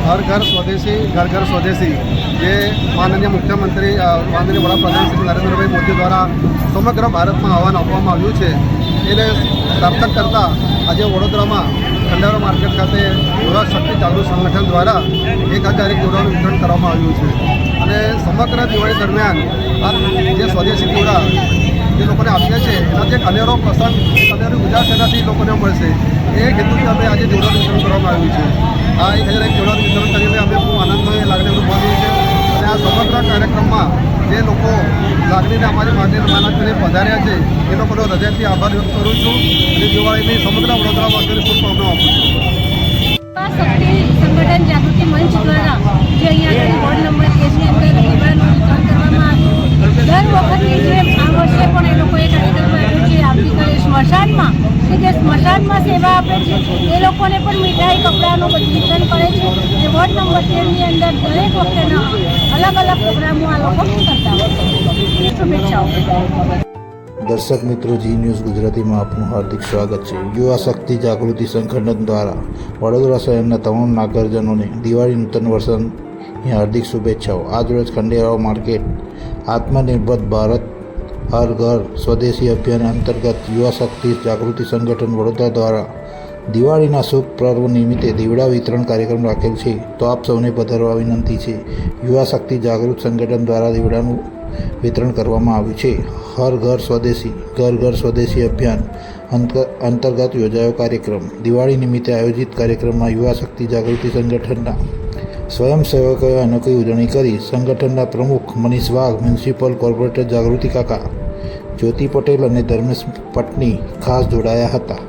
હર ઘર સ્વદેશી ઘર ઘર સ્વદેશી જે માનનીય મુખ્યમંત્રી માનનીય વડાપ્રધાન શ્રી નરેન્દ્રભાઈ મોદી દ્વારા સમગ્ર ભારતમાં આહવાન આપવામાં આવ્યું છે એને સાર્થક કરતાં આજે વડોદરામાં ખંડેરો માર્કેટ ખાતે યુવા શક્તિ જાગૃત સંગઠન દ્વારા 1001 દીવડાનું વિતરણ કરવામાં આવ્યું છે અને સમગ્ર દિવાળી દરમિયાન આ જે સ્વદેશી દીવડા જે લોકોને આપીએ છીએ એનાથી એક અનેરો પ્રસંગ અનેરી ઉજાસ એનાથી લોકોને મળશે એ હેતુથી અમે આજે દીવડાનું વિતરણ કરવામાં આવ્યું છે. આ 1001 દીવડાનું વિતરણ કરીને અમે ખૂબ આનંદની લાગણી અનુભવીએ છીએ અને આ સમગ્ર કાર્યક્રમમાં જે લોકો લાગણીને અમારી મહેનતને પધાર્યા છે એ લોકોનો હૃદયથી આભાર વ્યક્ત કરું છું અને દિવાળીની સમગ્ર વડોદરાવાસીઓને શુભકામનાઓ આપું છું. શક્તિ સંગઠન જાગૃતિ મંચ દ્વારા જે અહીંયા વોર્ડ નંબર 13ની અંદર દીવાનું વિતરણ કરવામાં આવ્યું. દર વખતની જેમ આ વર્ષે પણ એ લોકોએ કાર્યક્રમ આપ્યો છે. આવતીકાલે સ્મશાનમાં કે જે સ્મશાનમાં સેવા આપે છે એ લોકોને પણ મીઠાઈ કપડાનું બધું વિતરણ કરે છે. જે વોર્ડ નંબર 13ની અંદર દરેક વખતેના અલગ અલગ પ્રોગ્રામો આ લોકો કરતા હોય છે. શુભેચ્છાઓ. દર્શક મિત્રો, જી ન્યૂઝ ગુજરાતીમાં આપનું હાર્દિક સ્વાગત છે. યુવા શક્તિ જાગૃતિ સંગઠન દ્વારા વડોદરા શહેરના તમામ નાગરિકોને દિવાળી નૂતન વર્ષની હાર્દિક શુભેચ્છાઓ. આજરોજ ખંડેરાવ માર્કેટ આત્મનિર્ભર ભારત હર ઘર સ્વદેશી અભિયાન અંતર્ગત યુવા શક્તિ જાગૃતિ સંગઠન વડોદરા દ્વારા દિવાળીના શુભ પર્વ નિમિત્તે દીવડા વિતરણ કાર્યક્રમ રાખેલ છે, તો આપ સૌને પધારવા વિનંતી છે. યુવા શક્તિ જાગૃત સંગઠન દ્વારા દીવડાનું વિતરણ કરવામાં આવ્યું છે. હર ઘર સ્વદેશી અભિયાન અંતર્ગત યોજાયો કાર્યક્રમ. દિવાળી નિમિત્તે આયોજિત કાર્યક્રમમાં યુવા શક્તિ જાગૃતિ સંગઠનના સ્વયંસેવકોએ અનોખી ઉજવણી કરી. સંગઠનના પ્રમુખ મનીષ વાઘ, મ્યુનિસિપલ કોર્પોરેટર જાગૃતિ કાકા, જ્યોતિ પટેલ અને ધર્મેશ પટની ખાસ જોડાયા હતા.